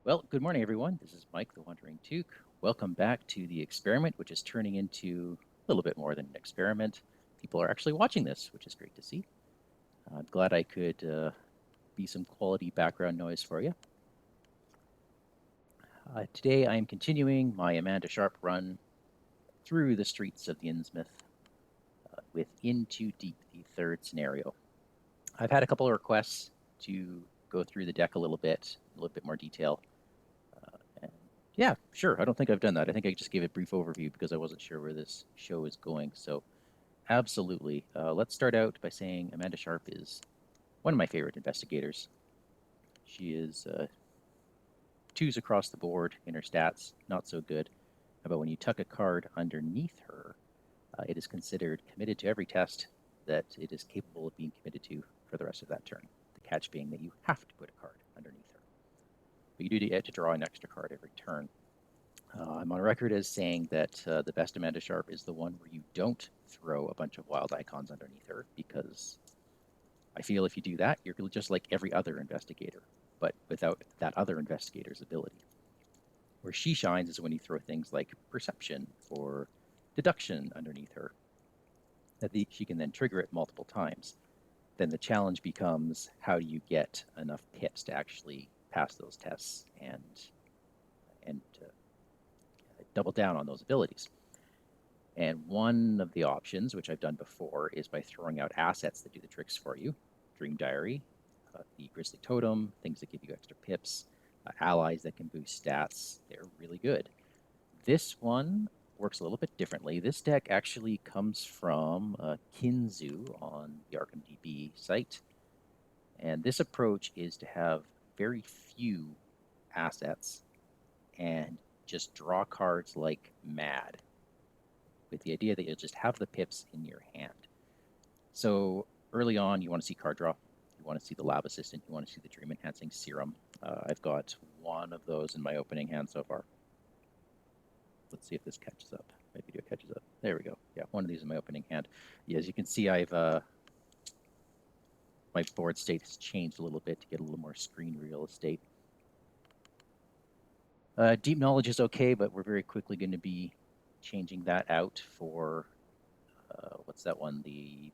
Well, good morning, everyone. This is Mike, the Wandering Took. Welcome back to the experiment, which is turning into a little bit more than an experiment. People are actually watching this, which is great to see. I'm glad I could be some quality background noise for you. Today, I am continuing my Amanda Sharpe run through the streets of the Innsmouth with In Too Deep, the third scenario. I've had a couple of requests to go through the deck a little bit more detail. And yeah, sure. I don't think I've done that. I think I just gave a brief overview because I wasn't sure where this show is going. So, absolutely. Let's start out by saying Amanda Sharpe is one of my favorite investigators. She is twos across the board in her stats, not so good. But when you tuck a card underneath her, it is considered committed to every test that it is capable of being committed to for the rest of that turn. The catch being that you have to put a card underneath her. But you do get to draw an extra card every turn. I'm on record as saying that the best Amanda Sharpe is the one where you don't throw a bunch of wild icons underneath her, because I feel if you do that, you're just like every other investigator, but without that other investigator's ability. Where she shines is when you throw things like perception or deduction underneath her, that she can then trigger it multiple times. Then the challenge becomes, how do you get enough pips to actually pass those tests and double down on those abilities? And one of the options, which I've done before, is by throwing out assets that do the tricks for you. Dream Diary, the Grizzly Totem, things that give you extra pips, allies that can boost stats. They're really good. This one works a little bit differently. This deck actually comes from Kinzu on the Arkham DB site. And this approach is to have very few assets and just draw cards like mad, with the idea that you'll just have the pips in your hand. So early on, you want to see card draw. You want to see the Lab Assistant. You want to see the Dream Enhancing Serum. I've got one of those in my opening hand so far. Let's see if this catches up. Maybe it catches up. There we go. Yeah, one of these in my opening hand. Yeah, as you can see, I've my board state has changed a little bit to get a little more screen real estate. Deep Knowledge is okay, but we're very quickly going to be changing that out for what's that one? The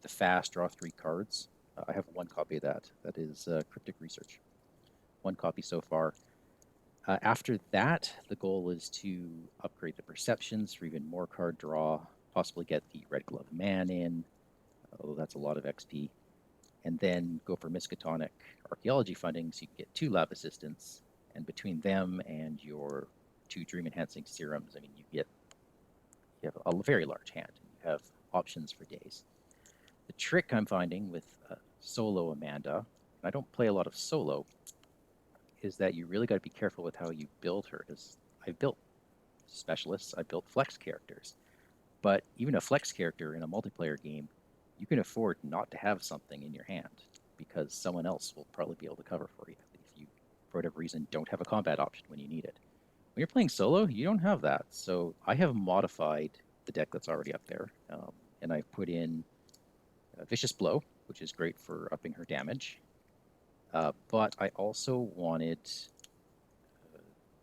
fast draw 3 cards. I have one copy of that. That is Cryptic Research. One copy so far. After that, the goal is to upgrade the perceptions for even more card draw, possibly get the Red Glove Man in, although that's a lot of XP, and then go for Miskatonic Archaeology funding so you can get 2 Lab Assistants, and between them and your 2 Dream Enhancing Serums, I mean, you have a very large hand. You have options for days. The trick I'm finding with solo Amanda, and I don't play a lot of solo, is that you really got to be careful with how you build her. Because I've built specialists, I've built flex characters, but even a flex character in a multiplayer game, you can afford not to have something in your hand because someone else will probably be able to cover for you if you, for whatever reason, don't have a combat option when you need it. When you're playing solo, you don't have that. So I have modified the deck that's already up there, and I've put in Vicious Blow, which is great for upping her damage. But I also wanted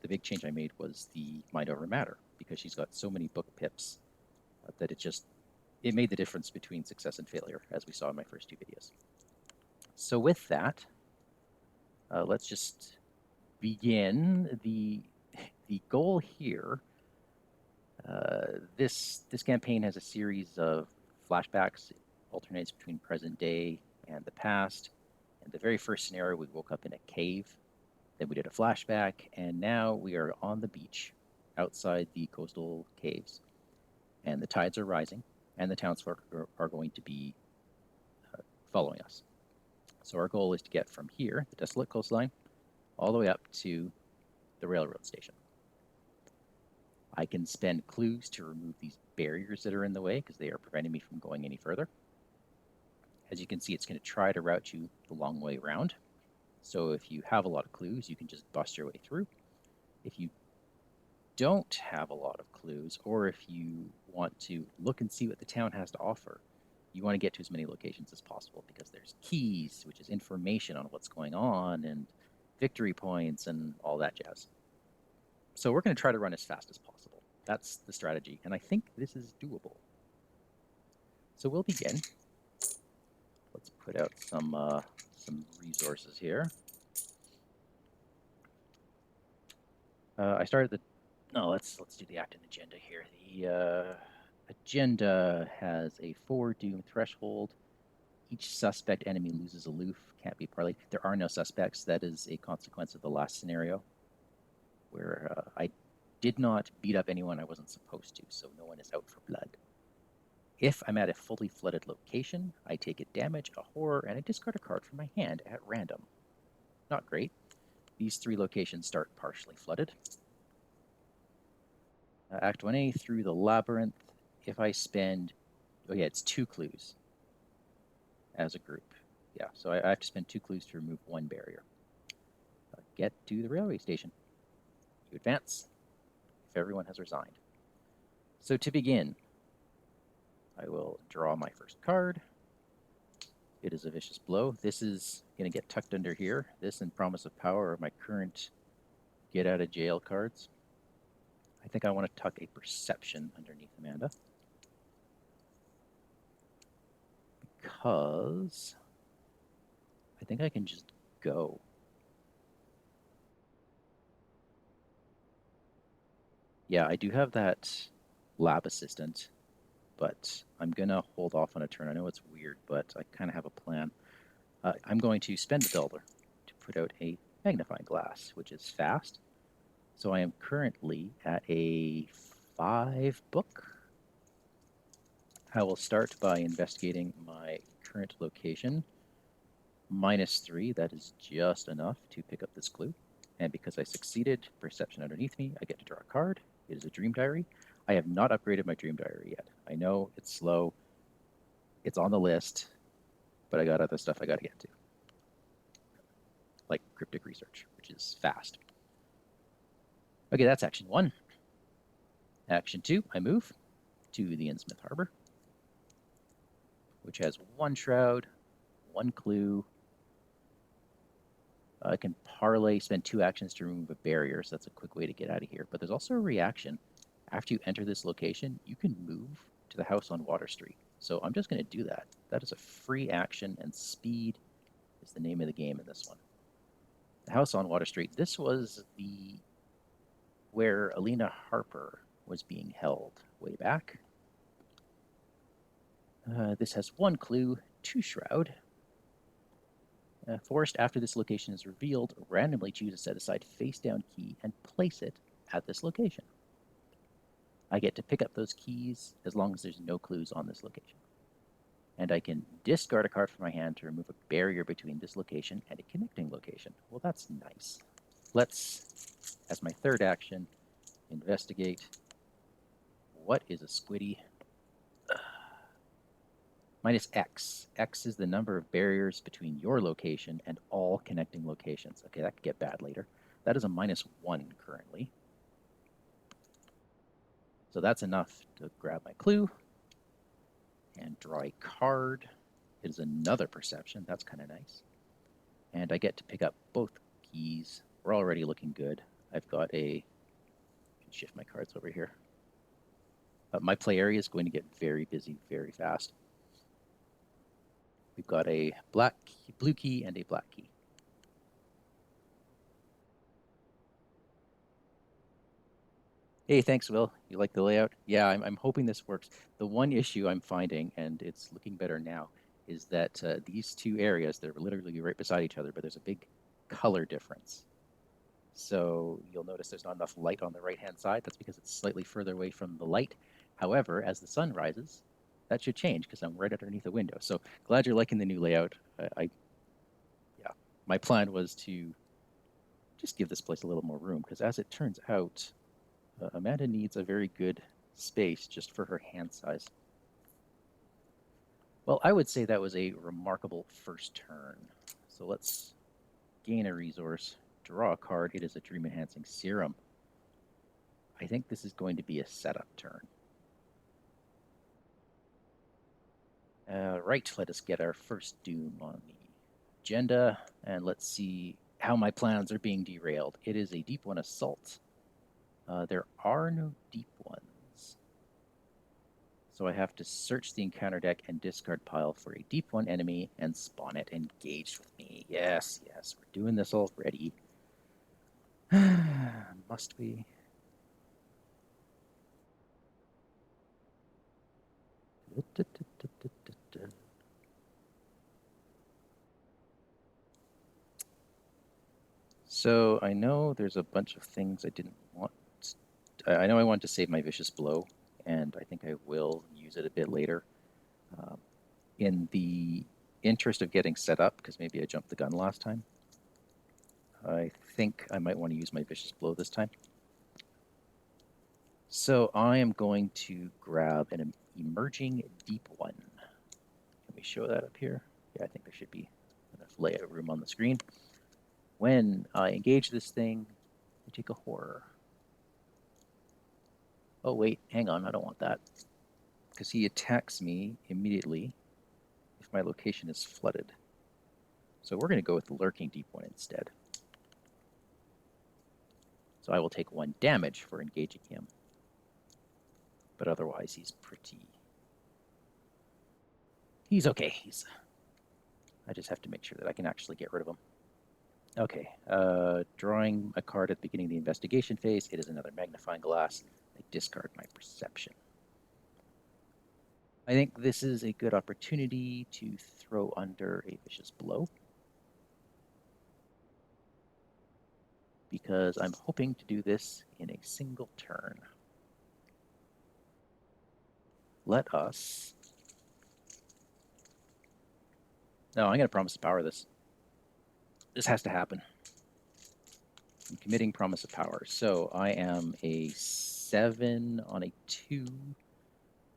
the big change I made was the Mind Over Matter, because she's got so many book pips that it made the difference between success and failure, as we saw in my first 2 videos. So with that, let's just begin. The goal here. This campaign has a series of flashbacks. It alternates between present day and the past. In the very first scenario, we woke up in a cave. Then we did a flashback, and now we are on the beach outside the coastal caves. And the tides are rising, and the townsfolk are going to be following us. So our goal is to get from here, the desolate coastline, all the way up to the railroad station. I can spend clues to remove these barriers that are in the way because they are preventing me from going any further. As you can see, it's going to try to route you the long way around. So if you have a lot of clues, you can just bust your way through. If you don't have a lot of clues, or if you want to look and see what the town has to offer, you want to get to as many locations as possible because there's keys, which is information on what's going on, and victory points, and all that jazz. So we're going to try to run as fast as possible. That's the strategy, and I think this is doable. So we'll begin. Let's put out some resources here. I started the. No, let's do the active agenda here. The agenda has a 4 doom threshold. Each suspect enemy loses aloof, can't be parlayed. There are no suspects. That is a consequence of the last scenario, where I did not beat up anyone I wasn't supposed to, so no one is out for blood. If I'm at a fully flooded location, I take a damage, a horror, and I discard a card from my hand at random. Not great. These 3 locations start partially flooded. Act 1A, through the labyrinth. If I spend, oh yeah, it's 2 clues as a group. Yeah, so I have to spend 2 clues to remove 1 barrier. Get to the railway station. You advance if everyone has resigned. So to begin, I will draw my first card. It is a vicious blow. This is going to get tucked under here. This and Promise of Power are my current get out of jail cards. I think I want to tuck a Perception underneath Amanda, because I think I can just go. Yeah, I do have that lab assistant, but I'm going to hold off on a turn. I know it's weird, but I kind of have a plan. I'm going to spend $1 to put out a magnifying glass, which is fast. So I am currently at a 5 book. I will start by investigating my current location. -3, that is just enough to pick up this clue. And because I succeeded, Perception underneath me, I get to draw a card. It is a Dream Diary. I have not upgraded my Dream Diary yet. I know it's slow. It's on the list, but I got other stuff I got to get to, like Cryptic Research, which is fast. Okay, that's action 1. Action 2, I move to the Innsmouth Harbor, which has 1 shroud, 1 clue. I can parlay, spend 2 actions to remove a barrier, so that's a quick way to get out of here. But there's also a reaction. After you enter this location, you can move to the house on Water Street. So I'm just going to do that. That is a free action, and speed is the name of the game in this one. The house on Water Street. This was where Alina Harper was being held way back. This has 1 clue, 2 shroud. Forced, after this location is revealed, randomly choose a set-aside face-down key and place it at this location. I get to pick up those keys as long as there's no clues on this location. And I can discard a card from my hand to remove a barrier between this location and a connecting location. Well, that's nice. Let's, as my 3rd action, investigate. What is a squiddy? -X. X is the number of barriers between your location and all connecting locations. Okay, that could get bad later. That is a -1 currently. So that's enough to grab my clue and draw a card. It is another Perception. That's kind of nice. And I get to pick up both keys. We're already looking good. I've got I can shift my cards over here. My play area is going to get very busy very fast. We've got a blue key and a black key. Hey, thanks, Will. You like the layout? Yeah, I'm hoping this works. The one issue I'm finding, and it's looking better now, is that these 2 areas, they're literally right beside each other, but there's a big color difference. So you'll notice there's not enough light on the right-hand side. That's because it's slightly further away from the light. However, as the sun rises, that should change because I'm right underneath the window. So glad you're liking the new layout. Yeah, my plan was to just give this place a little more room, because as it turns out, Amanda needs a very good space just for her hand size. Well, I would say that was a remarkable first turn. So let's gain a resource, draw a card. It is a Dream Enhancing Serum. I think this is going to be a setup turn. Right, let us get our first Doom on the agenda, and let's see how my plans are being derailed. It is a deep one assault. There are no deep ones. So I have to search the encounter deck and discard pile for a deep one enemy and spawn it engaged with me. Yes, yes, we're doing this already. Must we? So I know there's a bunch of things I didn't want. I know I want to save my Vicious Blow, and I think I will use it a bit later. In the interest of getting set up, because maybe I jumped the gun last time, I think I might want to use my Vicious Blow this time. So I am going to grab an emerging deep one. Can we show that up here? Yeah, I think there should be enough layout room on the screen. When I engage this thing, I take a horror. Oh, wait, hang on, I don't want that. Because he attacks me immediately if my location is flooded. So we're going to go with the lurking deep one instead. So I will take 1 damage for engaging him. But otherwise, he's okay. I just have to make sure that I can actually get rid of him. Okay, drawing a card at the beginning of the investigation phase. It is another magnifying glass. I discard my perception. I think this is a good opportunity to throw under a Vicious Blow, because I'm hoping to do this in a single turn. Let us... No, I'm going to promise to power this. This has to happen. I'm committing promise of power. So I am a 7 on a 2,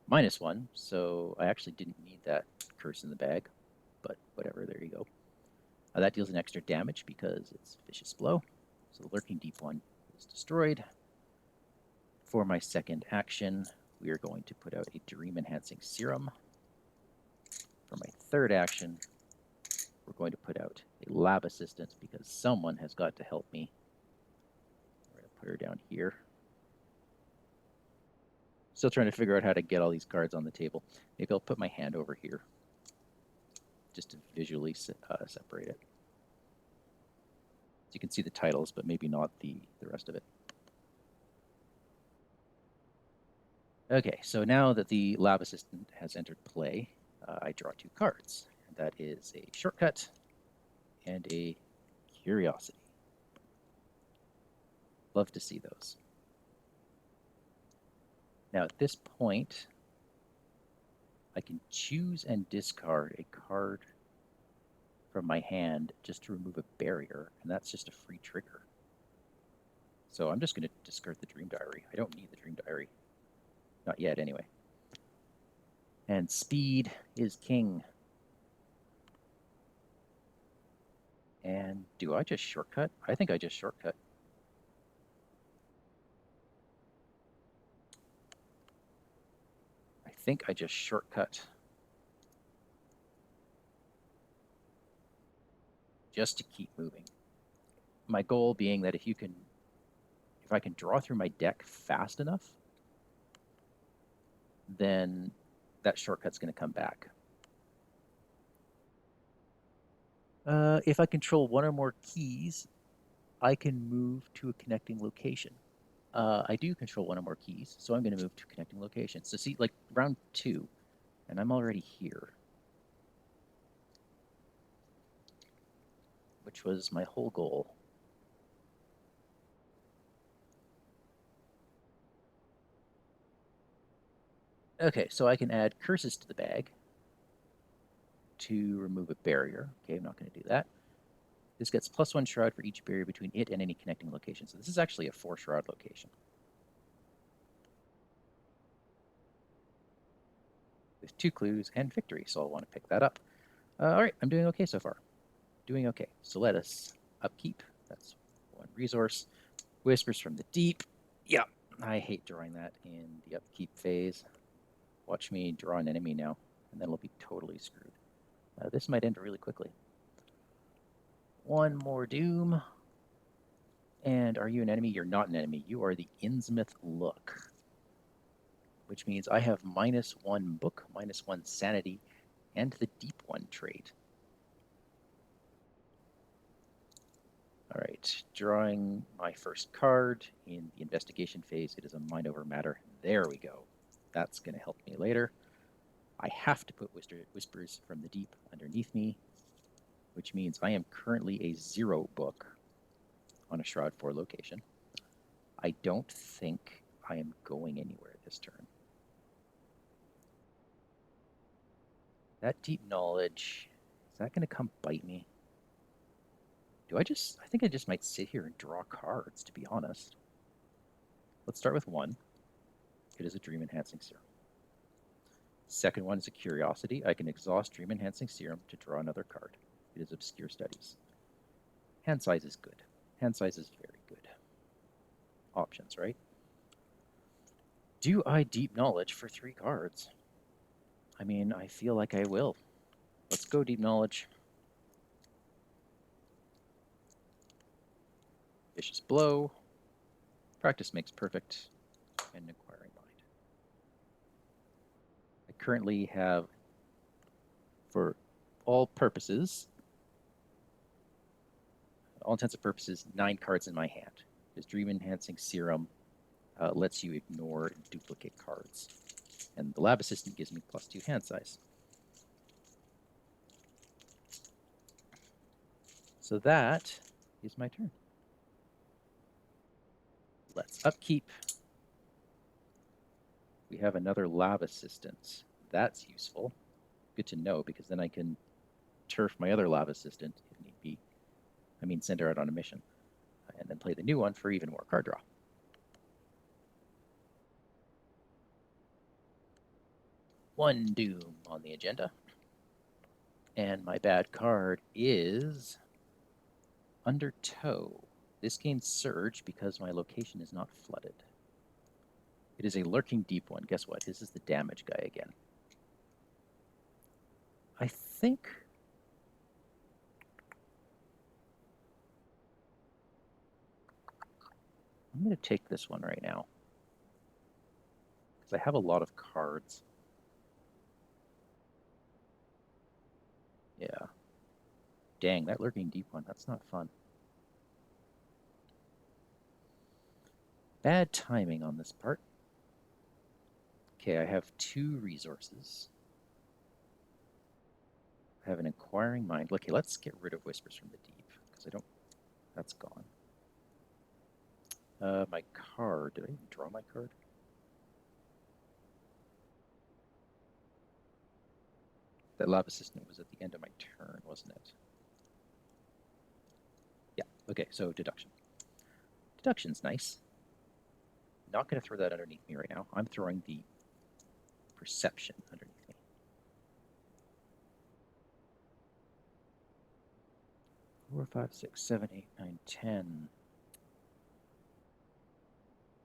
-1. So I actually didn't need that curse in the bag, but whatever, there you go. That deals an extra damage because it's Vicious Blow. So the lurking deep one is destroyed. For my second action, we are going to put out a Dream Enhancing Serum. For my third action, we're going to put out a Lab Assistant because someone has got to help me. We're going to put her down here. Still trying to figure out how to get all these cards on the table. Maybe I'll put my hand over here just to visually separate it. So you can see the titles, but maybe not the rest of it. Okay, so now that the Lab Assistant has entered play, I draw 2 cards. And that is a Shortcut and a Curiosity. Love to see those. Now at this point, I can choose and discard a card from my hand just to remove a barrier, and that's just a free trigger. So I'm just going to discard the Dream Diary. I don't need the Dream Diary. Not yet, anyway. And speed is king. And do I just shortcut? I think I just shortcut. I think I just shortcut. Just to keep moving. My goal being that if I can draw through my deck fast enough, then that shortcut's going to come back. If I control 1 or more keys, I can move to a connecting location. I do control 1 or more keys, so I'm going to move to connecting locations. So see, like round 2, and I'm already here, which was my whole goal. Okay, so I can add curses to the bag to remove a barrier. Okay, I'm not going to do that. This gets +1 shroud for each barrier between it and any connecting location. So this is actually a 4 shroud location. With 2 clues and victory, so I'll want to pick that up. All right, I'm doing okay so far. Doing okay. So let us upkeep. That's 1 resource. Whispers from the Deep. Yeah, I hate drawing that in the upkeep phase. Watch me draw an enemy now, and then we'll be totally screwed. This might end really quickly. One more doom. And are you an enemy? You're not an enemy. You are the Innsmouth Look, which means I have -1 book, -1 sanity, and the deep one trait. All right, drawing my first card in the investigation phase. It is a mind over matter. There we go. That's going to help me later. I have to put Whispers from the Deep underneath me, which means I am currently a 0 book on a Shroud 4 location. I don't think I am going anywhere this turn. That deep knowledge, is that going to come bite me? I think I just might sit here and draw cards, to be honest. Let's start with one. It is a Dream Enhancing Serum. Second one is a Curiosity. I can exhaust Dream Enhancing Serum to draw another card. It is Obscure Studies. Hand size is good. Hand size is very good. Options, right? Do I Deep Knowledge for 3 cards? I mean, I feel like I will. Let's go Deep Knowledge. Vicious Blow. Practice makes perfect. And Inquiring Mind. I currently have, for all purposes, all intents and purposes, 9 cards in my hand. This Dream Enhancing Serum lets you ignore duplicate cards. And the Lab Assistant gives me +2 hand size. So that is my turn. Let's upkeep. We have another Lab Assistant. That's useful. Good to know, because then I can turf my other Lab Assistant if need be. I mean, send her out on a mission. And then play the new one for even more card draw. One Doom on the agenda. And my bad card is Undertow. This gains Surge because my location is not flooded. It is a Lurking Deep one. Guess what? This is the damage guy again. I think I'm going to take this one right now, because I have a lot of cards. Yeah. Dang, that Lurking Deep one, that's not fun. Bad timing on this part. Okay, I have 2 resources. I have an Inquiring Mind. Okay, let's get rid of Whispers from the Deep, because I don't... That's gone. My card. Did I even draw my card? That Lab Assistant was at the end of my turn, wasn't it? Yeah, okay, so deduction. Deduction's nice. Not going to throw that underneath me right now. I'm throwing the Perception underneath me. 4, 5, 6, 7, 8, 9, 10.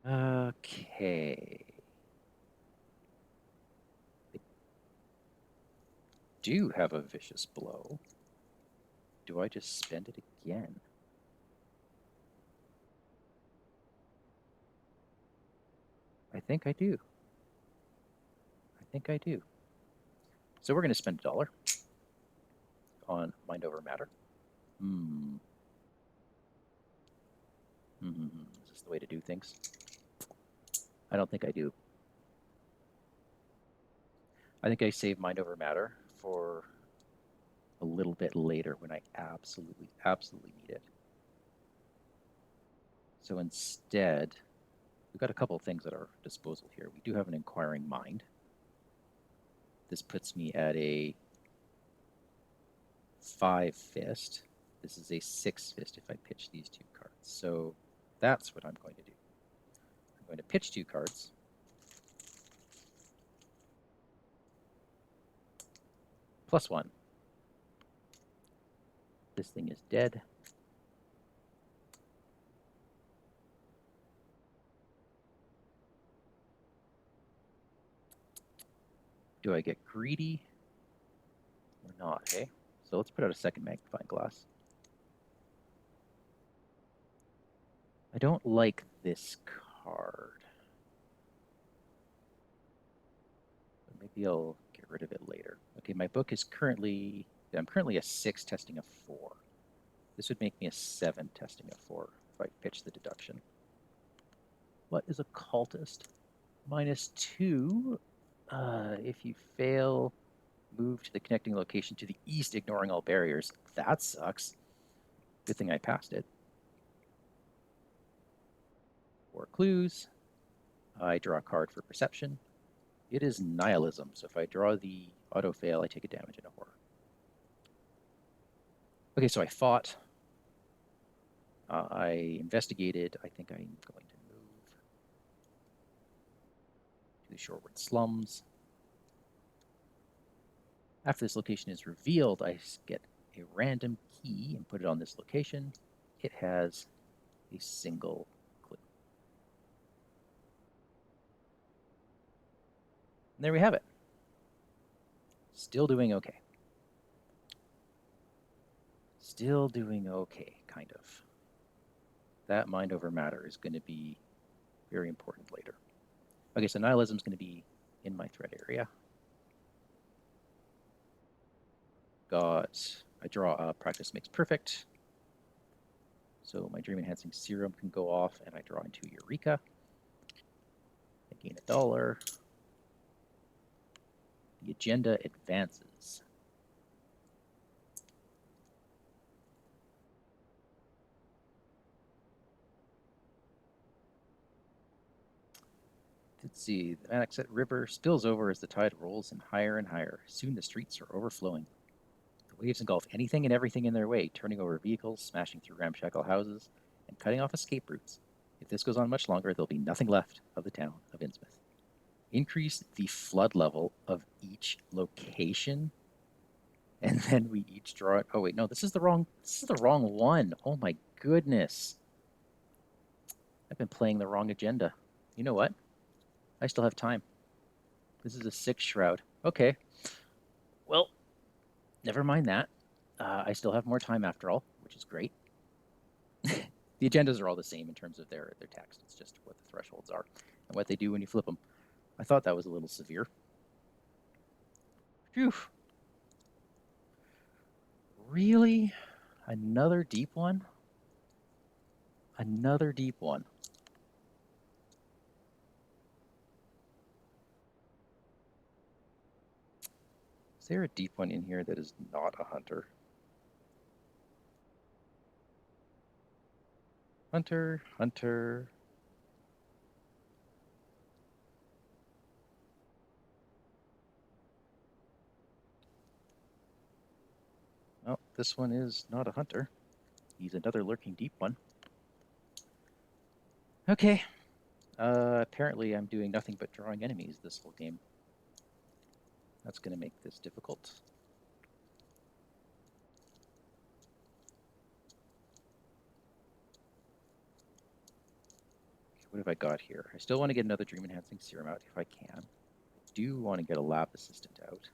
Okay. I do have a Vicious Blow. Do I just spend it again? I think I do. I think I do. So we're going to spend $1 on Mind Over Matter. Is this the way to do things? I don't think I do. I think I save Mind Over Matter for a little bit later when I absolutely need it. So instead, we've got a couple of things at our disposal here. We do have an Inquiring Mind. This puts me at a 5 fist. This is a 6 fist if I pitch these 2 cards. So that's what I'm going to do. I'm going to pitch 2 cards. +1. This thing is dead. Do I get greedy or not? Okay, so let's put out a second magnifying glass. I don't like this card. But maybe I'll get rid of it later. Okay, my book is currently, I'm currently a 6 testing a 4. This would make me a 7 testing a 4 if I pitch the deduction. What is a cultist? -2. If you fail, move to the connecting location to the east, ignoring all barriers. That sucks. Good thing I passed it. 4 clues. I draw a card for perception. It is nihilism, so if I draw the auto fail, I take a damage and a horror. Okay, so I fought. I investigated. I think I'm going to move to the shoreward slums. After this location is revealed, I get a random key and put it on this location. It has a single clue. And there we have it. Still doing okay. Still doing okay, kind of. That mind over matter is going to be very important later. Okay, so nihilism is going to be in my threat area. Got, I draw a practice makes perfect. So my dream enhancing serum can go off and I draw into Eureka. I gain $1. The agenda advances. Let's see, the Manaxet River spills over as the tide rolls in higher and higher. Soon the streets are overflowing. The waves engulf anything and everything in their way, turning over vehicles, smashing through ramshackle houses, and cutting off escape routes. If this goes on much longer, there'll be nothing left of the town of Innsmouth. Increase the flood level of each location, and then we each draw it. Oh wait, no, this is the wrong one. Oh my goodness. I've been playing the wrong agenda. You know what? I still have time. This is a 6 shroud. Okay. Well, never mind that. I still have more time after all, which is great. The agendas are all the same in terms of their text. It's just what the thresholds are and what they do when you flip them. I thought that was a little severe. Phew. Really? Another deep one? Another deep one. Is there a deep one in here that is not a hunter? Hunter, hunter. Oh, this one is not a hunter. He's another lurking deep one. Okay. Apparently I'm doing nothing but drawing enemies this whole game. That's going to make this difficult. What have I got here? I still want to get another dream enhancing serum out if I can. I do want to get a lab assistant out.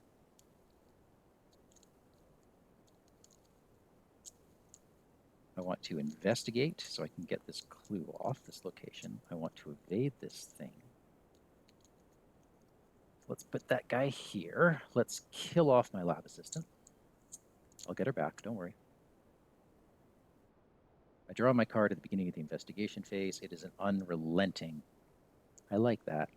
I want to investigate so I can get this clue off this location. I want to evade this thing. Let's put that guy here. Let's kill off my lab assistant. I'll get her back, don't worry. I draw my card at the beginning of the investigation phase. It is an unrelenting. I like that.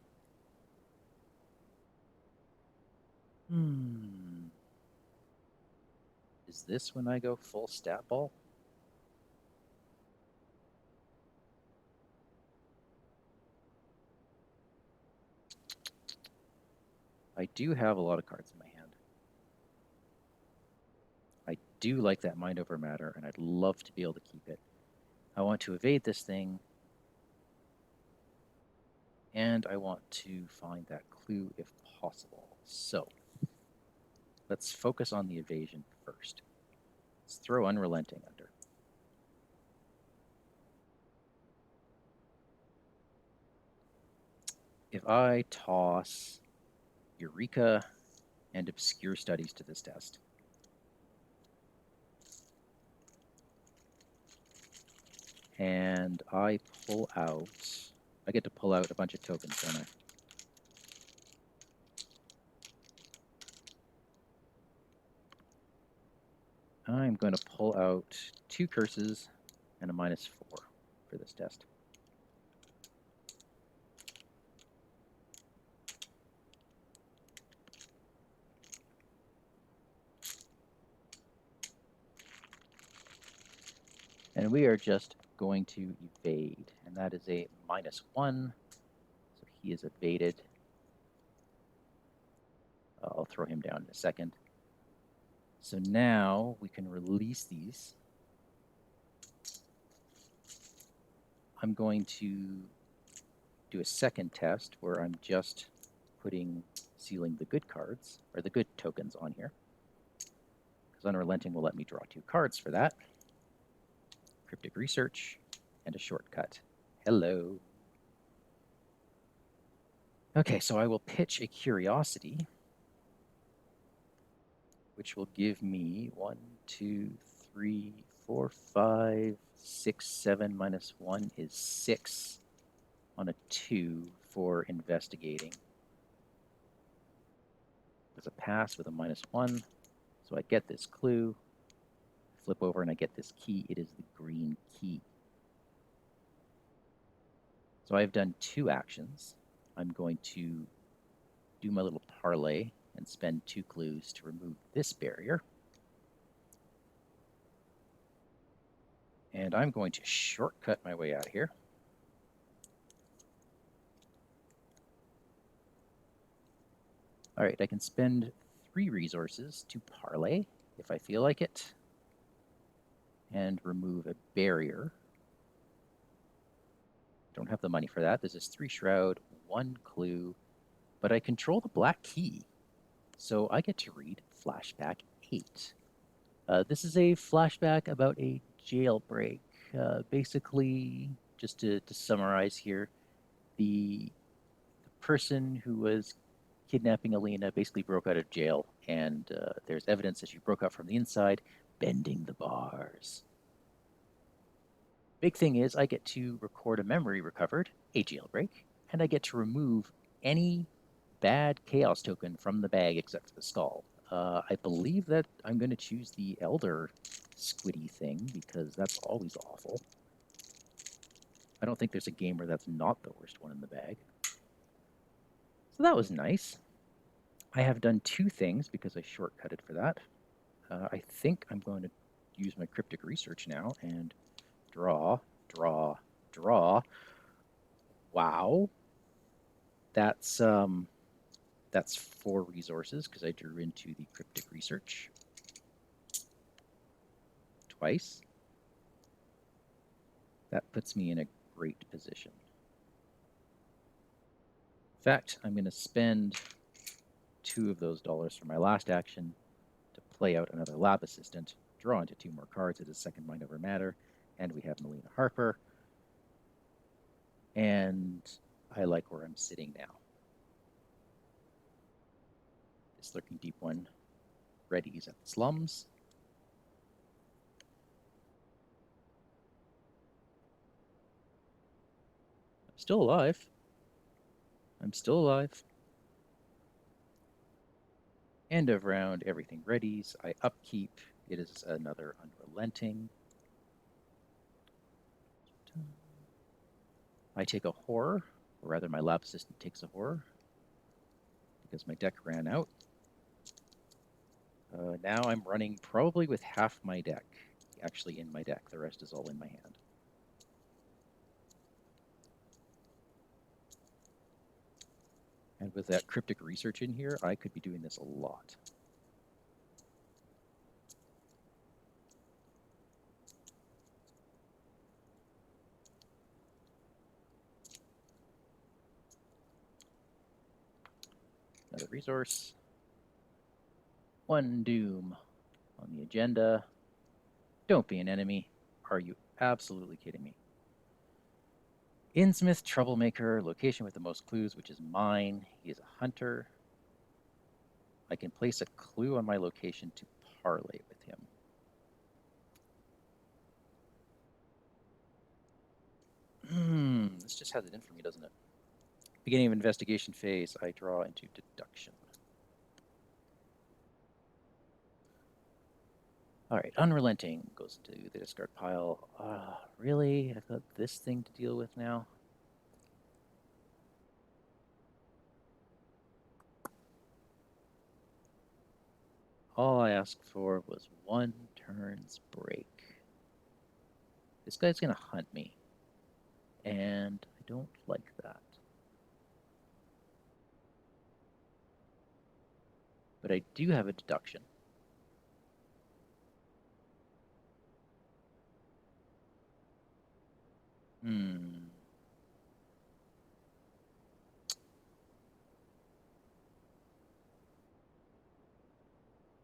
Is this when I go full stat ball? I do have a lot of cards in my hand. I do like that mind over matter, and I'd love to be able to keep it. I want to evade this thing, and I want to find that clue if possible. So let's focus on the evasion first. Let's throw unrelenting under. If I toss Eureka and Obscure Studies to this test, and I pull out... I get to pull out a bunch of tokens, don't I? I'm going to pull out 2 curses and a -4 for this test. And we are just going to evade, and that is a -1, so he is evaded. I'll throw him down in a second. So now we can release these. I'm going to do a second test where I'm just sealing the good cards, or the good tokens on here. Because Unrelenting will let me draw 2 cards for that. Cryptic Research, and a shortcut. Hello. Okay, so I will pitch a Curiosity, which will give me 1, 2, 3, 4, 5, 6, 7 minus 1 is 6 on a 2 for investigating. Does a pass with a -1, so I get this clue, flip over and I get this key. It is the green key. So I've done 2 actions. I'm going to do my little parlay and spend 2 clues to remove this barrier. And I'm going to shortcut my way out of here. All right, I can spend 3 resources to parlay if I feel like it, and remove a barrier. Don't have the money for that. This is 3 shroud, 1 clue, but I control the black key, so I get to read flashback 8. This is a flashback about a jailbreak. Basically, just to summarize here, the person who was kidnapping Alina basically broke out of jail, and there's evidence that she broke out from the inside, bending the bars. Big thing is I get to record a memory recovered, a jailbreak, and I get to remove any bad chaos token from the bag except for the skull. I believe that I'm going to choose the Elder Squiddy thing because that's always awful. I don't think there's a game where that's not the worst one in the bag. So that was nice. I have done 2 things because I shortcutted for that. I think I'm going to use my Cryptic Research now and draw, draw, draw. Wow. That's 4 resources because I drew into the Cryptic Research twice. That puts me in a great position. In fact, I'm going to spend 2 of those dollars for my last action to play out another Lab Assistant, draw into 2 more cards. It is second Mind Over Matter, and we have Melina Harper. And I like where I'm sitting now. This Lurking Deep one readies at the slums. I'm still alive. I'm still alive. End of round, everything readies. I upkeep. It is another Unrelenting. I take a horror, or rather my Lab Assistant takes a horror, because my deck ran out. Now I'm running probably with half my deck actually in my deck. The rest is all in my hand. And with that Cryptic Research in here, I could be doing this a lot. Another resource. 1 Doom on the agenda. Don't be an enemy. Are you absolutely kidding me? Innsmouth, Troublemaker, location with the most clues, which is mine. He is a hunter. I can place a clue on my location to parlay with him. This just has it in for me, doesn't it? Beginning of investigation phase, I draw into deduction. All right, unrelenting goes into the discard pile. Really? I've got this thing to deal with now? All I asked for was one turn's break. This guy's going to hunt me, and I don't like that. But I do have a deduction. Hmm.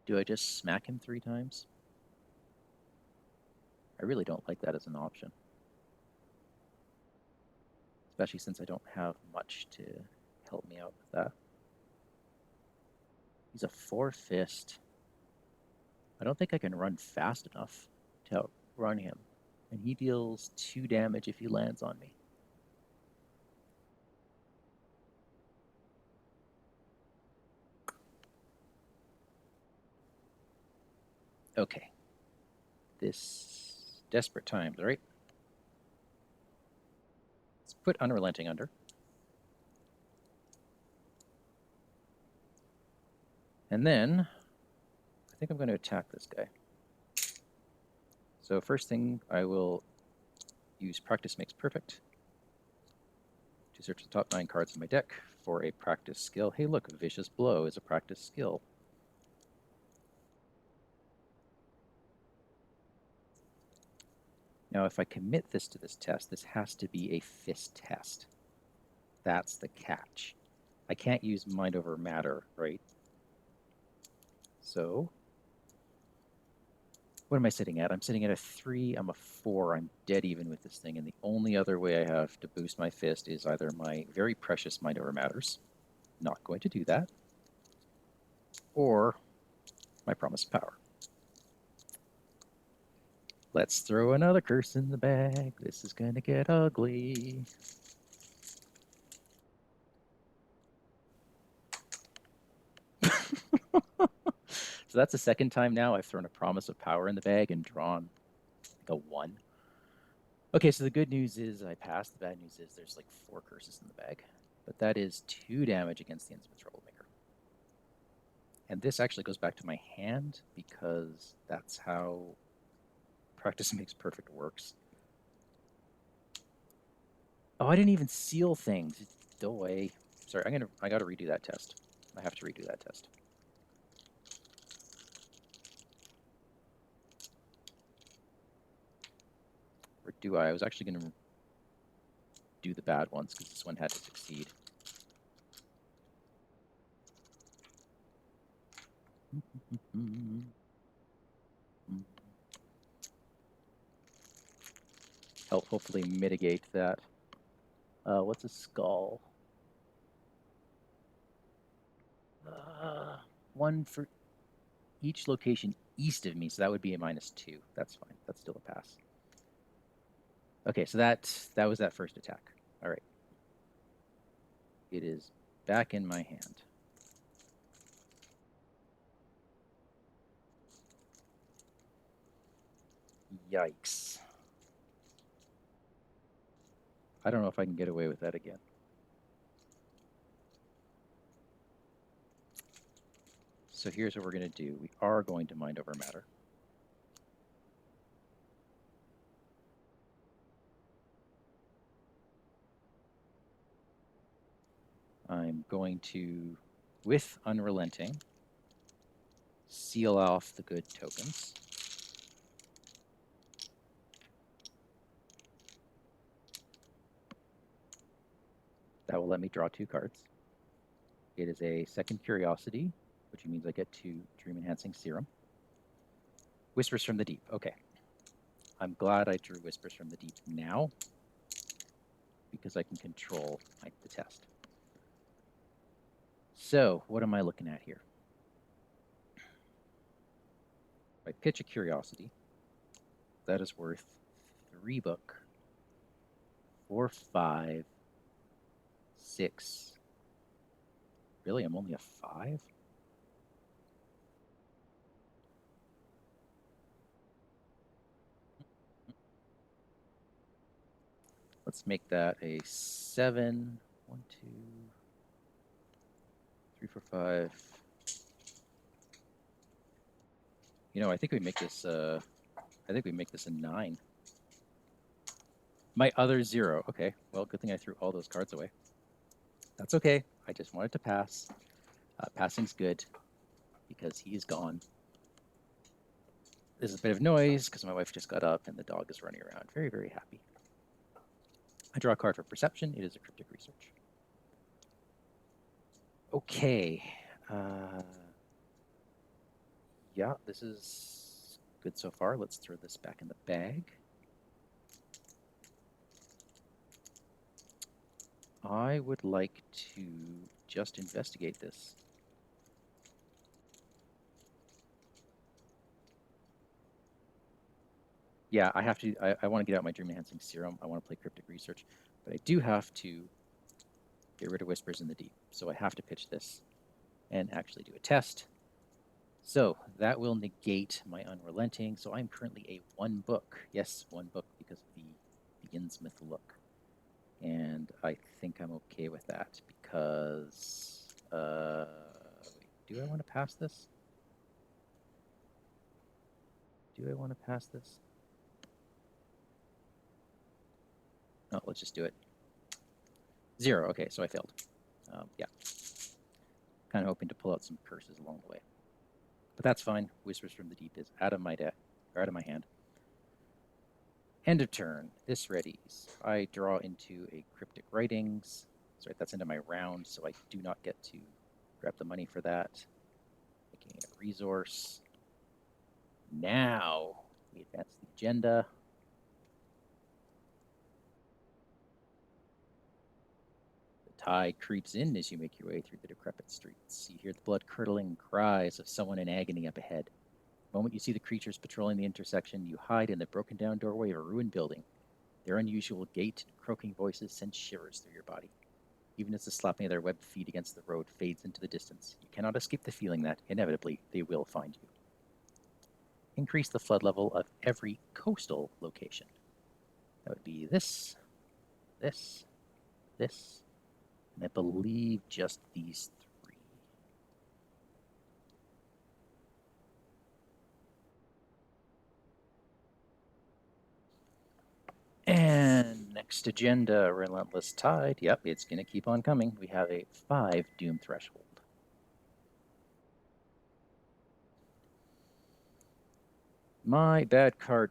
Do I just smack him 3 times? I really don't like that as an option, especially since I don't have much to help me out with that. He's a 4-fist. I don't think I can run fast enough to outrun him, and he deals 2 damage if he lands on me. Okay. This desperate times, right? Let's put Unrelenting under. And then I think I'm going to attack this guy. So first thing, I will use Practice Makes Perfect to search the top 9 cards in my deck for a practice skill. Hey, look, Vicious Blow is a practice skill. Now, if I commit this to this test, this has to be a fist test. That's the catch. I can't use Mind Over Matter, right? So, what am I sitting at? I'm sitting at a 3, I'm a 4, I'm dead even with this thing, and the only other way I have to boost my fist is either my very precious Mind Over Matters, not going to do that, or my Promise of Power. Let's throw another curse in the bag. This is gonna get ugly. So that's the second time now I've thrown a Promise of Power in the bag and drawn like a 1. Okay, so the good news is I passed. The bad news is there's like 4 curses in the bag. But that is 2 damage against the Innsmouth Troublemaker. And this actually goes back to my hand because that's how Practice Makes Perfect works. Oh, I didn't even seal things. Go away. Sorry, I gotta redo that test. I have to redo that test. Or do I? I was actually gonna do the bad ones because this one had to succeed. Help hopefully mitigate that. What's a skull? 1 for each location east of me, so that would be a -2. That's fine. That's still a pass. Okay, so that was that first attack. All right. It is back in my hand. Yikes. I don't know if I can get away with that again. So here's what we're going to do. We are going to Mind Over Matter. I'm going to, with Unrelenting, seal off the good tokens. That will let me draw 2 cards. It is a second Curiosity, which means I get to Dream Enhancing Serum. Whispers from the Deep. Okay. I'm glad I drew Whispers from the Deep now because I can control the test. So, what am I looking at here? If I pitch a Curiosity, that is worth 3 book. 4, 5, 6. Really, I'm only a 5? Let's make that a 7. 1, 2, 3, 4, 5. You know, I think we make this. I think we make this a 9. My other 0. Okay. Well, good thing I threw all those cards away. That's okay. I just wanted to pass. Passing's good because he is gone. There's a bit of noise because my wife just got up and the dog is running around. Very, very happy. I draw a card for perception. It is a cryptic research. Okay. Yeah, this is good so far. Let's throw this back in the bag. I would like to just investigate this. Yeah, I have to. I want to get out my dream enhancing serum. I want to play cryptic research, but I do have to get rid of whispers in the deep. So I have to pitch this and actually do a test. So that will negate my unrelenting. So I'm currently a 1 book. Yes, 1 book because of the Innsmouth look. And I think I'm okay with that because do I want to pass this? Do I want to pass this? No, let's just do it. 0. Okay, so I failed. Yeah. Kind of hoping to pull out some curses along the way. But that's fine. Whispers from the Deep is out of my deck, or out of my hand. End of turn. This readies. I draw into a Cryptic Writings. Sorry, that's into my round, so I do not get to grab the money for that. Making a resource. Now we advance the agenda. The tide creeps in as you make your way through the decrepit streets. You hear the blood-curdling cries of someone in agony up ahead. The moment you see the creatures patrolling the intersection, you hide in the broken-down doorway of a ruined building. Their unusual gait and croaking voices send shivers through your body. Even as the slapping of their webbed feet against the road fades into the distance, you cannot escape the feeling that, inevitably, they will find you. Increase the flood level of every coastal location. That would be this, this, this, and I believe just these 3. And next agenda, Relentless Tide. Yep, it's going to keep on coming. We have a 5 Doom Threshold. My bad card,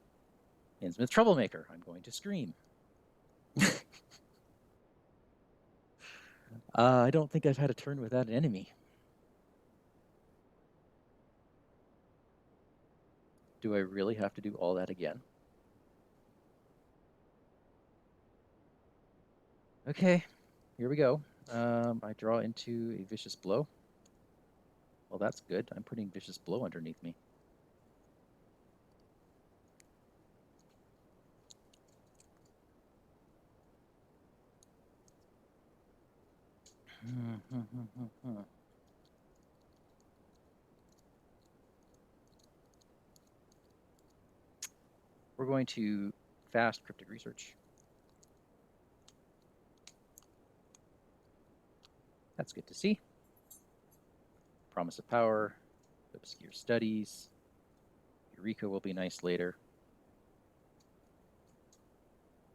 Innsmouth Troublemaker. I'm going to scream. I don't think I've had a turn without an enemy. Do I really have to do all that again? Okay, here we go. I draw into a Vicious Blow. Well, that's good. I'm putting Vicious Blow underneath me. We're going to fast Cryptic Research. That's good to see. Promise of Power, Obscure Studies. Eureka will be nice later.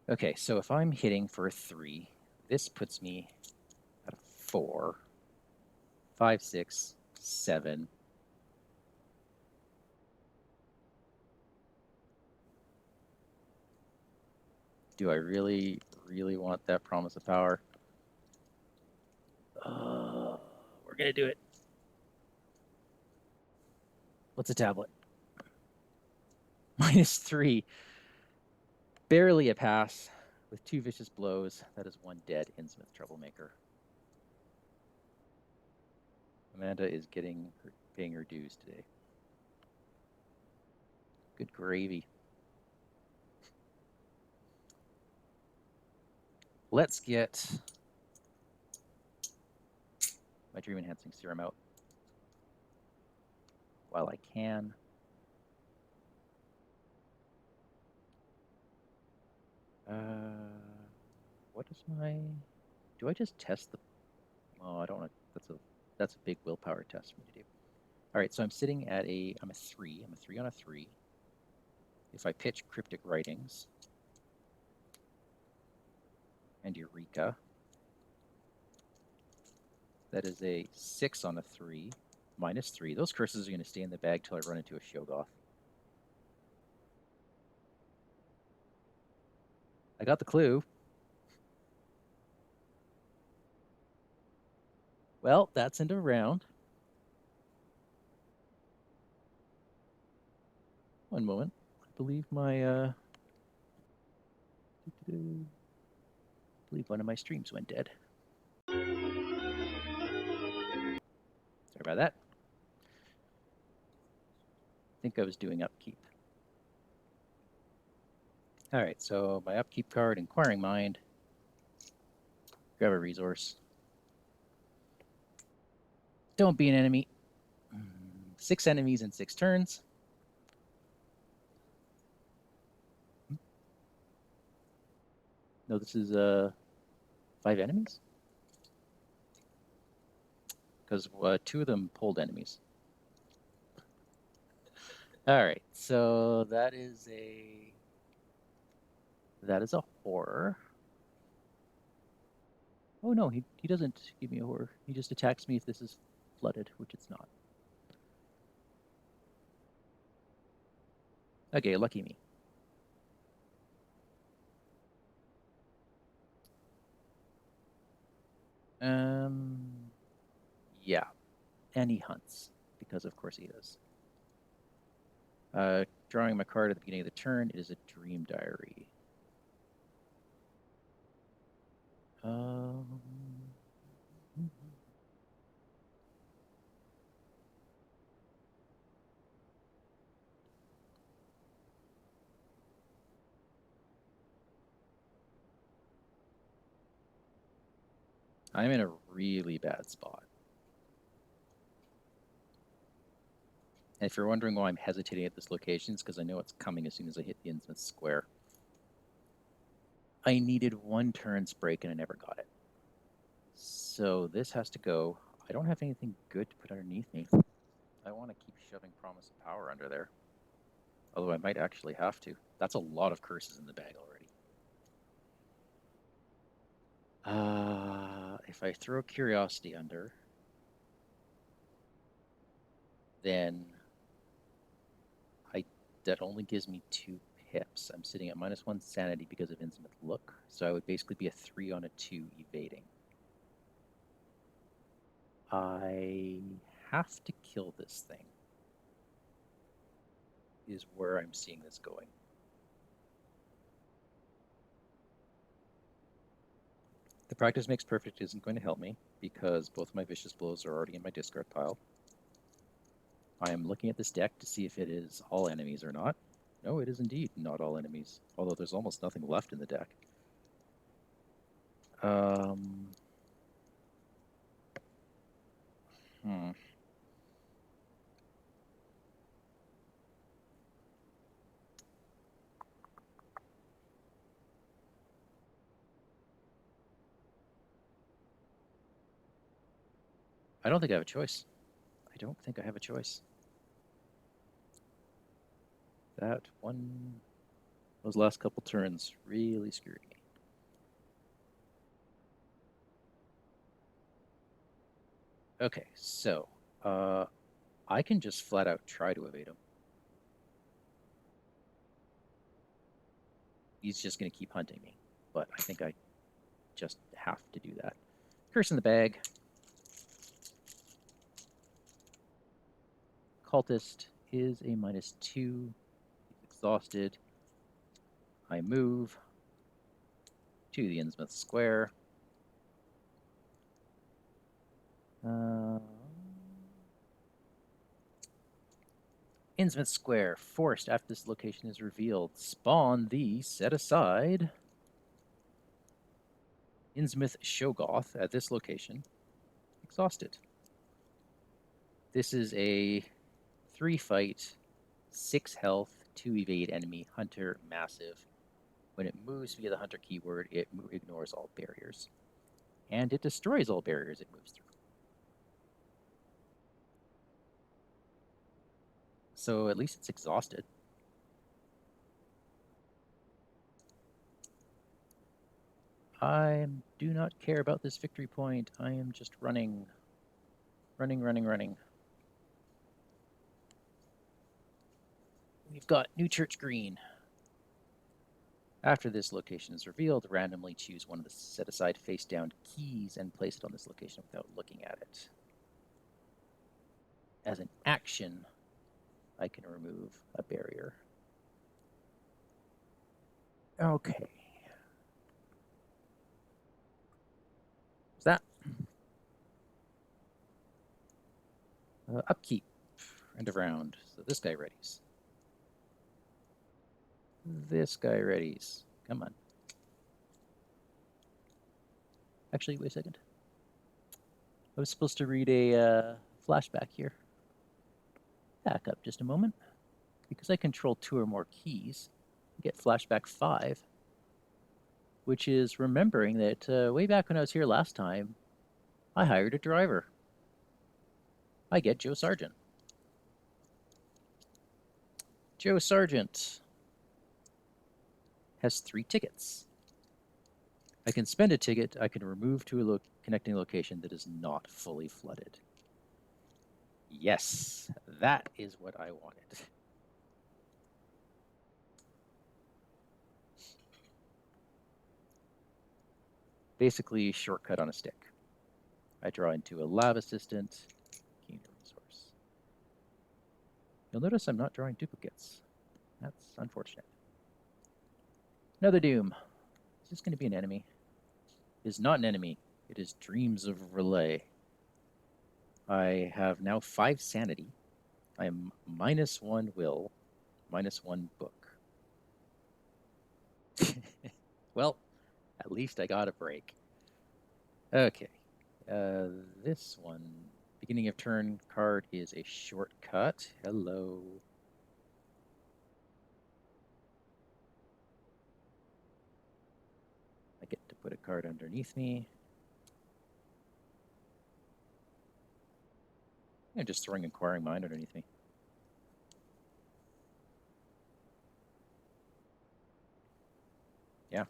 Okay, so if I'm hitting for a 3, this puts me at a 4, 5, 6, 7. Do I really, really want that Promise of Power? We're going to do it. What's a tablet? -3. Barely a pass with 2 Vicious Blows. That is 1 dead Innsmouth Troublemaker. Amanda is paying her dues today. Good gravy. Let's get my dream enhancing serum out while I can. What is my? Do I just test the? Oh, I don't want to. That's a big willpower test for me to do. All right, so I'm sitting at I'm a 3. I'm a 3 on a 3. If I pitch cryptic writings and Eureka, that is a 6 on a 3, -3. Those curses are going to stay in the bag till I run into a Shoggoth. I got the clue. Well, that's into round. One moment. I believe I believe one of my streams went dead. Sorry about that. I think I was doing upkeep. All right, so my upkeep card, Inquiring Mind. Grab a resource. Don't be an enemy. 6 enemies in 6 turns. No, this is 5 enemies? Because 2 of them pulled enemies. All right, so that is a horror. Oh no, he doesn't give me a horror. He just attacks me if this is flooded, which it's not. Okay, lucky me. Yeah, and he hunts because of course he does. Drawing my card at the beginning of the turn, it is a dream diary. Um, I'm in a really bad spot. And if you're wondering why I'm hesitating at this location, it's because I know it's coming as soon as I hit the Innsmouth square. I needed 1 turn's break and I never got it. So this has to go. I don't have anything good to put underneath me. I want to keep shoving Promise of Power under there. Although I might actually have to. That's a lot of curses in the bag already. If I throw Curiosity under, then that only gives me 2 pips. I'm sitting at -1 sanity because of Innsmouth Look, so I would basically be a 3 on a 2 evading. I have to kill this thing, is where I'm seeing this going. The practice makes perfect isn't going to help me because both my vicious blows are already in my discard pile. I am looking at this deck to see if it is all enemies or not. No, it is indeed not all enemies, although there's almost nothing left in the deck. I don't think I have a choice. I don't think I have a choice. Those last couple turns really screwed me. Okay, so I can just flat out try to evade him. He's just going to keep hunting me, but I think I just have to do that. Curse in the bag. Cultist is a -2. He's exhausted. I move to the Innsmouth square. Innsmouth Square, forced after this location is revealed. Spawn the set aside Innsmouth Shoggoth at this location, exhausted. This is a 3-fight, 6 health, 2 evade enemy, hunter, massive. When it moves via the hunter keyword, it ignores all barriers. And it destroys all barriers it moves through. So at least it's exhausted. I do not care about this victory point. I am just running. Running. We've got New Church Green. After this location is revealed, randomly choose one of the set-aside face-down keys and place it on this location without looking at it. As an action, I can remove a barrier. Okay. What's that? Upkeep. End of round. So this guy readies. This guy readies. Come on. Actually, wait a second. I was supposed to read a flashback here. Back up just a moment. Because I control 2 or more keys, I get flashback 5, which is remembering that way back when I was here last time, I hired a driver. I get Joe Sargent. Joe Sargent has 3 tickets. I can spend a ticket, I can remove to a connecting location that is not fully flooded. Yes, that is what I wanted. Basically, shortcut on a stick. I draw into a lab assistant, gain a resource. You'll notice I'm not drawing duplicates. That's unfortunate. Another Doom. Is this going to be an enemy? It is not an enemy. It is Dreams of Relay. I have now 5 sanity. I am -1 will, -1 book. Well, at least I got a break. Okay. This one, beginning of turn card is a shortcut. Hello. I get to put a card underneath me. I'm just throwing Inquiring Mind underneath me. Yeah.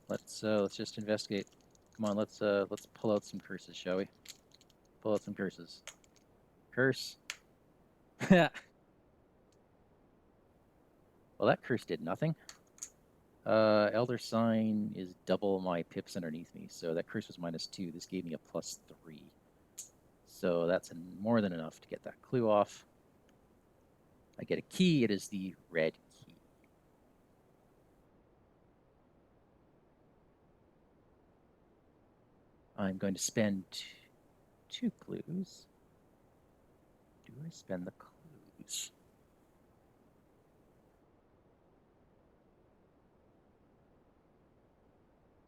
Let's just investigate. Come on, let's pull out some curses, shall we? Pull out some curses. Curse. Well, that curse did nothing. Elder Sign is double my pips underneath me, so that curse was -2. This gave me a +3. So that's more than enough to get that clue off. I get a key. It is the red key. I'm going to spend 2 clues. Do I spend the clues?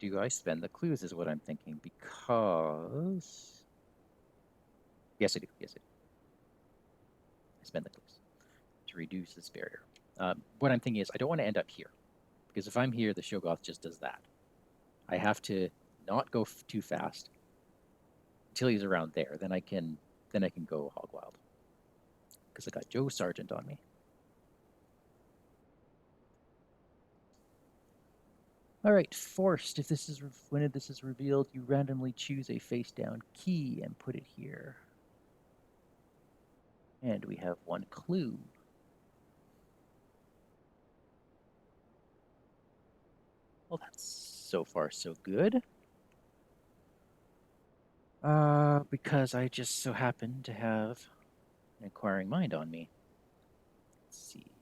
Do I spend the clues is what I'm thinking, because... Yes, I do. Yes, I do. I spend the clues to reduce this barrier. What I'm thinking is I don't want to end up here, because if I'm here, the Shoggoth just does that. I have to not go too fast until he's around there. Then I can go hog wild, because I got Joe Sargent on me. All right, forced. If this is when this is revealed, you randomly choose a face down key and put it here. And we have 1 clue. Well, that's so far so good. Because I just so happen to have an Inquiring Mind on me. Let's see.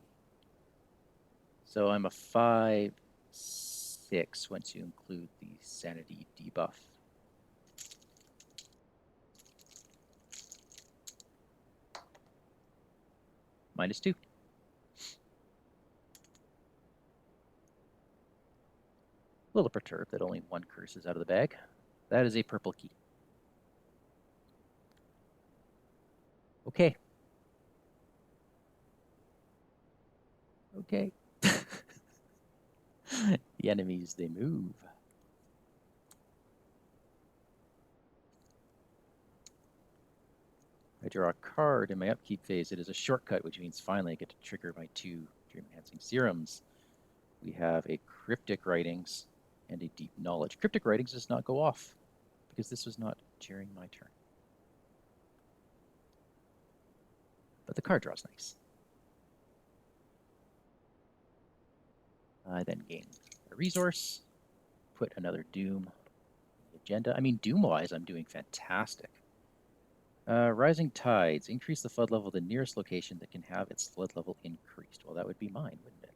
So I'm a 5/6 once you include the sanity debuff. -2. little perturbed that only one curse is out of the bag. That is a purple key. Okay. Okay. The enemies, they move. I draw a card in my upkeep phase. It is a shortcut, which means finally I get to trigger my 2 Dream-Enhancing Serums. We have a Cryptic Writings and a Deep Knowledge. Cryptic Writings does not go off because this was not during my turn. But the card draw's nice. I then gain a resource, put another Doom on the agenda. I mean, Doom-wise, I'm doing fantastic. Rising Tides. Increase the flood level of the nearest location that can have its flood level increased. Well, that would be mine, wouldn't it?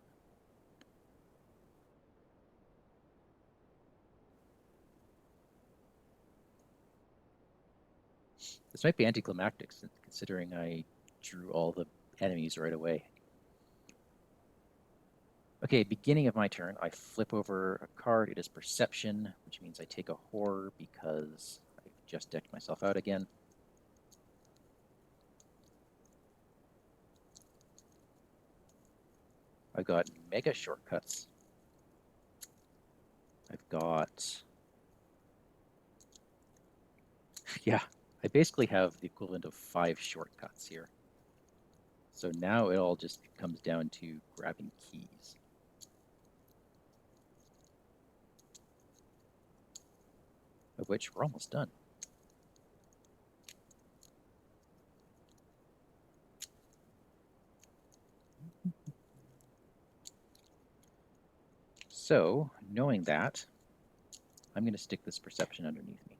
This might be anticlimactic, considering I drew all the enemies right away. Okay, beginning of my turn, I flip over a card. It is Perception, which means I take a horror because I've just decked myself out again. I've got mega shortcuts. I've got... yeah, I basically have the equivalent of 5 shortcuts here. So now it all just comes down to grabbing keys. Of which we're almost done. So, knowing that, I'm going to stick this Perception underneath me.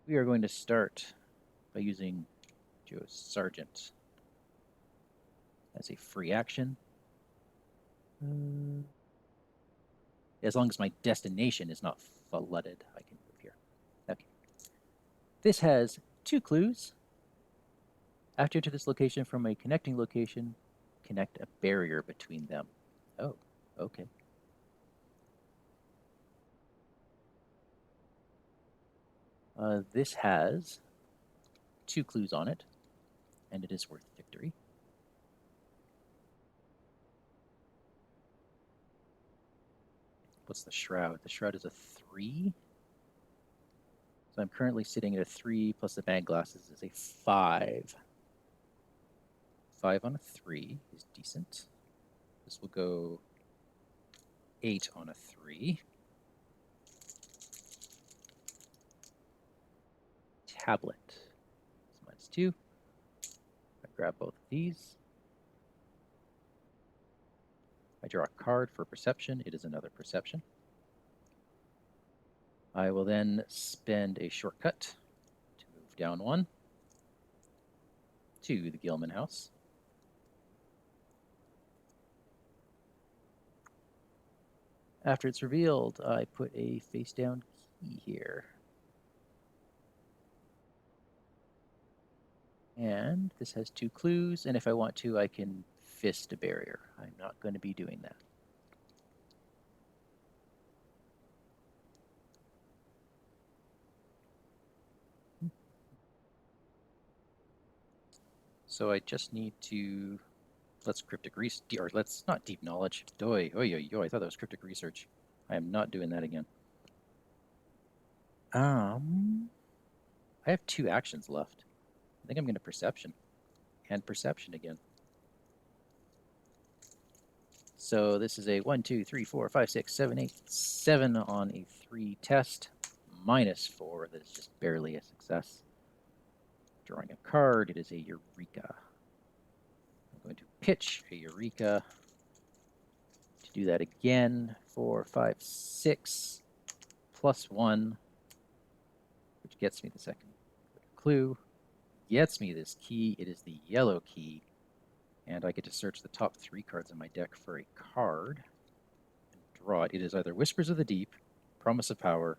We are going to start by using Joe Sargent as a free action. As long as my destination is not flooded, I can move here. Okay. This has 2 clues. After you enter this location from a connecting location, connect a barrier between them. Oh, okay. This has 2 clues on it, and it is worth victory. What's the Shroud? The Shroud is a 3. So I'm currently sitting at a 3 plus the bag glasses is a 5. 5 on a 3 is decent. This will go 8 on a 3. Tablet. So minus 2. I grab both of these. I draw a card for Perception. It is another Perception. I will then spend a shortcut to move down 1 to the Gilman house. After it's revealed, I put a face-down key here. And this has 2 clues, and if I want to, I can fist a barrier. I'm not going to be doing that. So I just need to... let's cryptic research, or let's not deep knowledge. Doi, oi, oi, oi, I thought that was cryptic research. I am not doing that again. I have 2 actions left. I think I'm going to Perception. And Perception again. So this is a 1, 2, 3, 4, 5, 6, 7, 8, 7 on a 3 test. Minus 4, that is just barely a success. Drawing a card, it is a Eureka. I'm going to pitch a Eureka. To do that again, 4, 5, 6, plus 1, which gets me the second clue. Gets me this key. It is the yellow key. And I get to search the top 3 cards in my deck for a card and draw it. It is either Whispers of the Deep, Promise of Power,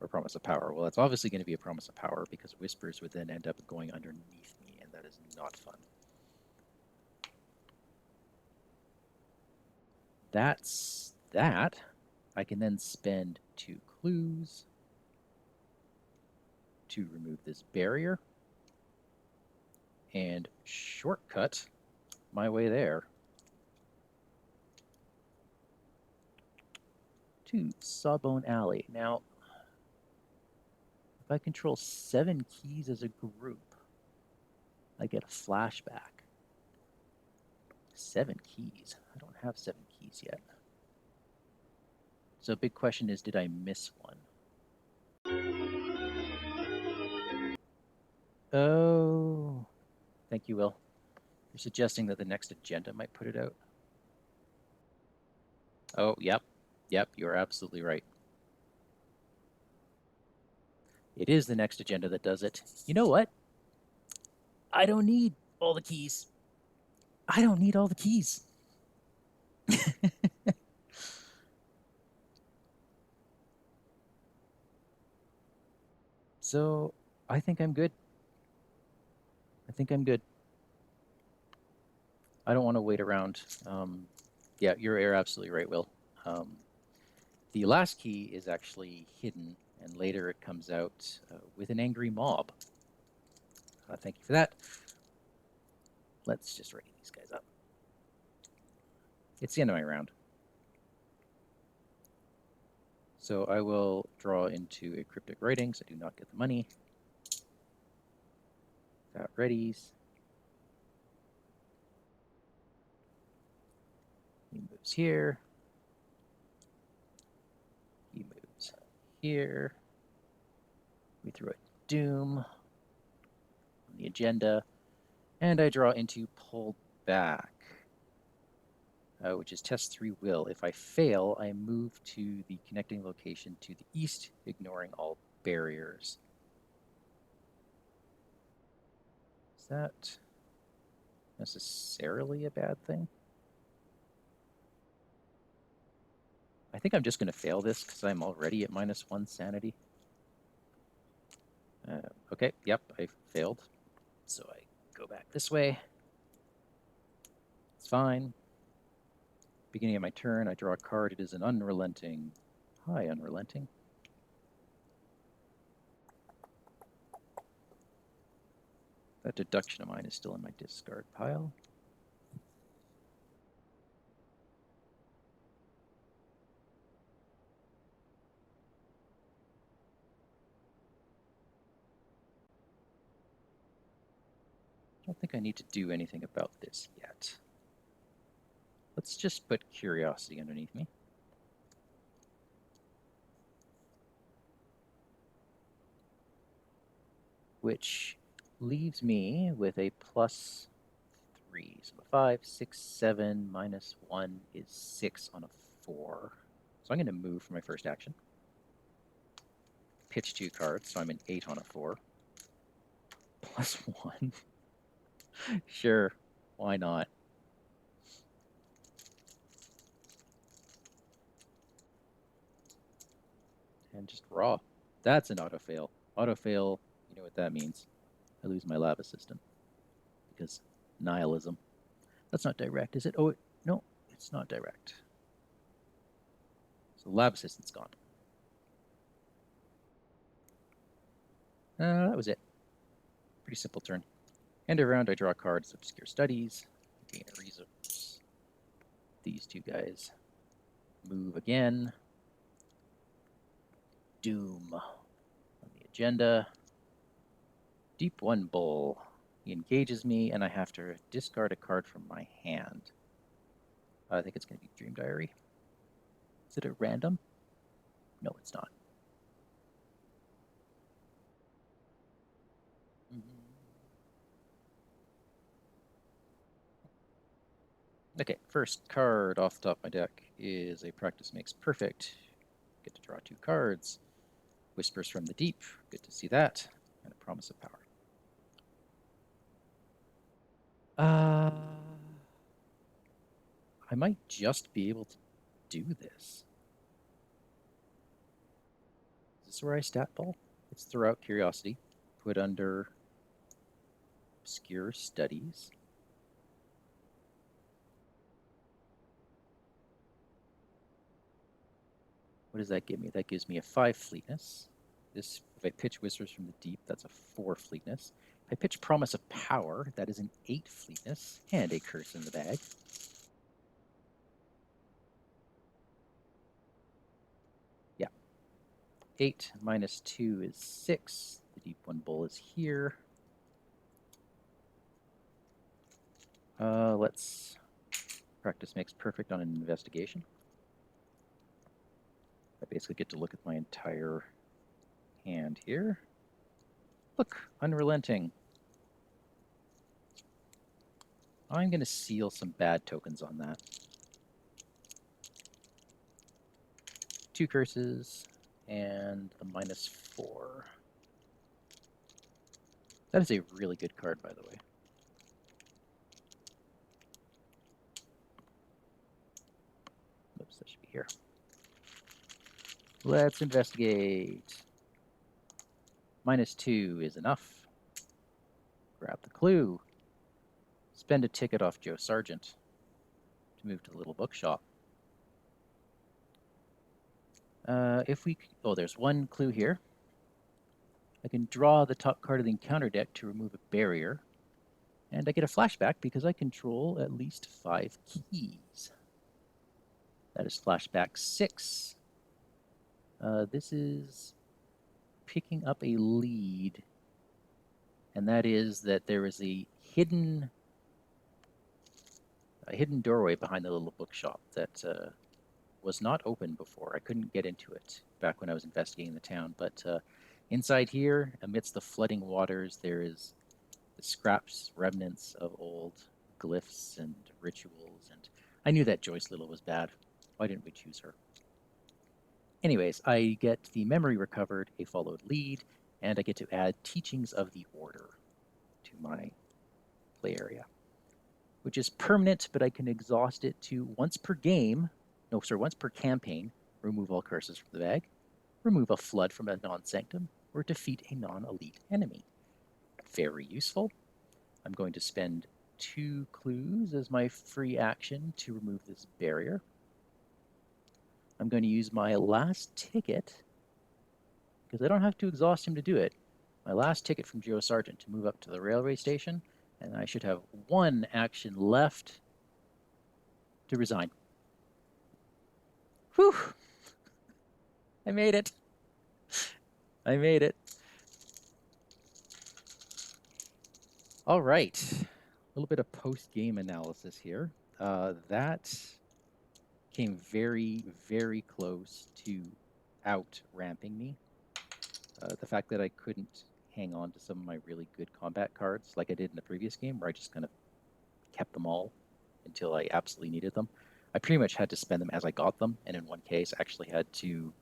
or Promise of Power. Well, it's obviously going to be a Promise of Power because Whispers would then end up going underneath me, and that is not fun. that's that. I can then spend 2 clues to remove this barrier and shortcut my way there to Sawbone Alley. Now, if I control 7 keys as a group, I get a flashback. 7 keys? I don't have 7 keys yet. So big question is, did I miss one? Oh, thank you, Will. You're suggesting that the next agenda might put it out? Oh, yep. Yep, you're absolutely right. It is the next agenda that does it. You know what? I don't need all the keys. I don't need all the keys. So I think I'm good. I think I'm good. I don't want to wait around. Yeah, you're absolutely right, Will. The last key is actually hidden, and later it comes out with an angry mob. Thank you for that. Let's just ready these guys up. It's the end of my round. So I will draw into a cryptic writing, so I do not get the money. That readies. He moves here. He moves here. We throw a doom on the agenda. And I draw into pull back, which is test 3 will. If I fail, I move to the connecting location to the east, ignoring all barriers. Is that necessarily a bad thing? I think I'm just going to fail this because I'm already at -1 sanity. Okay, yep, I failed. So I go back this way. It's fine. Beginning of my turn, I draw a card. It is an unrelenting. Hi, unrelenting. That deduction of mine is still in my discard pile. I don't think I need to do anything about this yet. Let's just put curiosity underneath me. Which leaves me with a +3. So a 5, 6, 7 -1 is 6 on a 4. So I'm going to move for my first action. Pitch 2 cards, so I'm an 8 on a 4. +1. Sure, why not? And just raw. That's an auto fail. Auto fail, you know what that means. I lose my lab assistant. Because nihilism. That's not direct, is it? Oh, no, it's not direct. So lab assistant's gone. That was it. Pretty simple turn. End of round, I draw cards, obscure studies, gain a resource. These two guys move again. Doom on the agenda. Deep One Bull. He engages me, and I have to discard a card from my hand. I think it's going to be Dream Diary. Is it at random? No, it's not. Okay, first card off the top of my deck is a Practice Makes Perfect. Get to draw 2 cards. Whispers from the Deep. Good to see that. And a Promise of Power. I might just be able to do this. Is this where I stat ball? Let's throw out Curiosity. Put under Obscure Studies. What does that give me? That gives me a 5 fleetness. This, if I pitch Whispers from the Deep, that's a 4 fleetness. If I pitch Promise of Power, that is an 8 fleetness and a curse in the bag. Yeah. 8 minus 2 is 6. The Deep One Bull is here. Let's practice makes perfect on an investigation. I basically get to look at my entire hand here. Look, Unrelenting. I'm going to seal some bad tokens on that. 2 curses and a -4. That is a really good card, by the way. Oops, that should be here. Let's investigate. -2 is enough. Grab the clue. Spend a ticket off Joe Sargent to move to the little bookshop. There's one clue here. I can draw the top card of the encounter deck to remove a barrier. And I get a flashback because I control at least 5 keys. That is flashback 6. This is picking up a lead. And that is that there is a hidden doorway behind the little bookshop that was not open before. I couldn't get into it back when I was investigating the town. But inside here, amidst the flooding waters, there is the scraps, remnants of old glyphs and rituals. And I knew that Joyce Little was bad. Why didn't we choose her? Anyways, I get the memory recovered, a followed lead, and I get to add Teachings of the Order to my play area, which is permanent, but I can exhaust it to once per campaign, remove all curses from the bag, remove a flood from a non-sanctum, or defeat a non-elite enemy. Very useful. I'm going to spend 2 clues as my free action to remove this barrier. I'm going to use my last ticket, because I don't have to exhaust him to do it, my last ticket from Joe Sargent to move up to the railway station, and I should have 1 action left to resign. Whew! I made it. I made it. All right. A little bit of post-game analysis here. That came very, very close to out-ramping me. The fact that I couldn't hang on to some of my really good combat cards like I did in the previous game, where I just kind of kept them all until I absolutely needed them. I pretty much had to spend them as I got them, and in one case I actually had to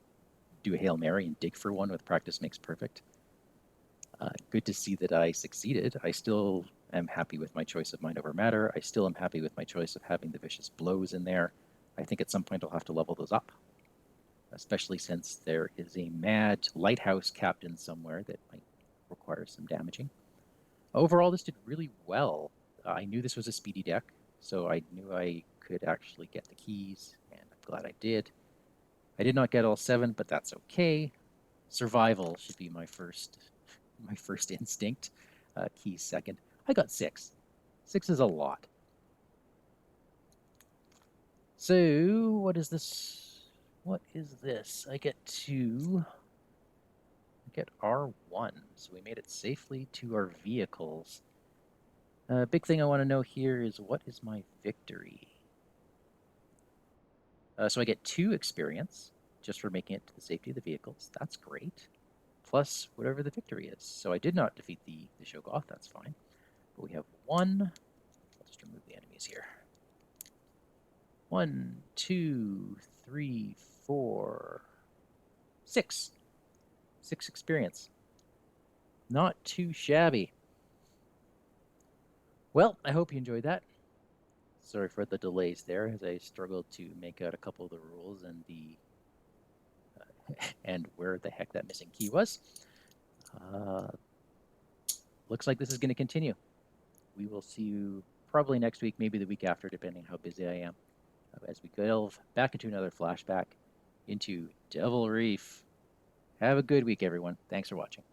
do a Hail Mary and dig for one with Practice Makes Perfect. Good to see that I succeeded. I still am happy with my choice of Mind Over Matter. I still am happy with my choice of having the Vicious Blows in there. I think at some point I'll have to level those up, especially since there is a mad lighthouse captain somewhere that might require some damaging. Overall, this did really well. I knew this was a speedy deck, so I knew I could actually get the keys, and I'm glad I did. I did not get all 7, but that's okay. Survival should be my first instinct. Keys second. I got 6. 6 is a lot. So what is this? What is this? I get R1. So we made it safely to our vehicles. Big thing I want to know here is, what is my victory? So I get 2 experience just for making it to the safety of the vehicles. That's great. Plus whatever the victory is. So I did not defeat the Shoggoth. That's fine. But we have 1. I'll just remove the enemies here. 1, 2, 3, 4, 6. 6 experience. Not too shabby. Well, I hope you enjoyed that. Sorry for the delays there, as I struggled to make out a couple of the rules and and where the heck that missing key was. Looks like this is going to continue. We will see you probably next week, maybe the week after, depending how busy I am, as we delve back into another flashback into Devil Reef. Have a good week, everyone. Thanks for watching.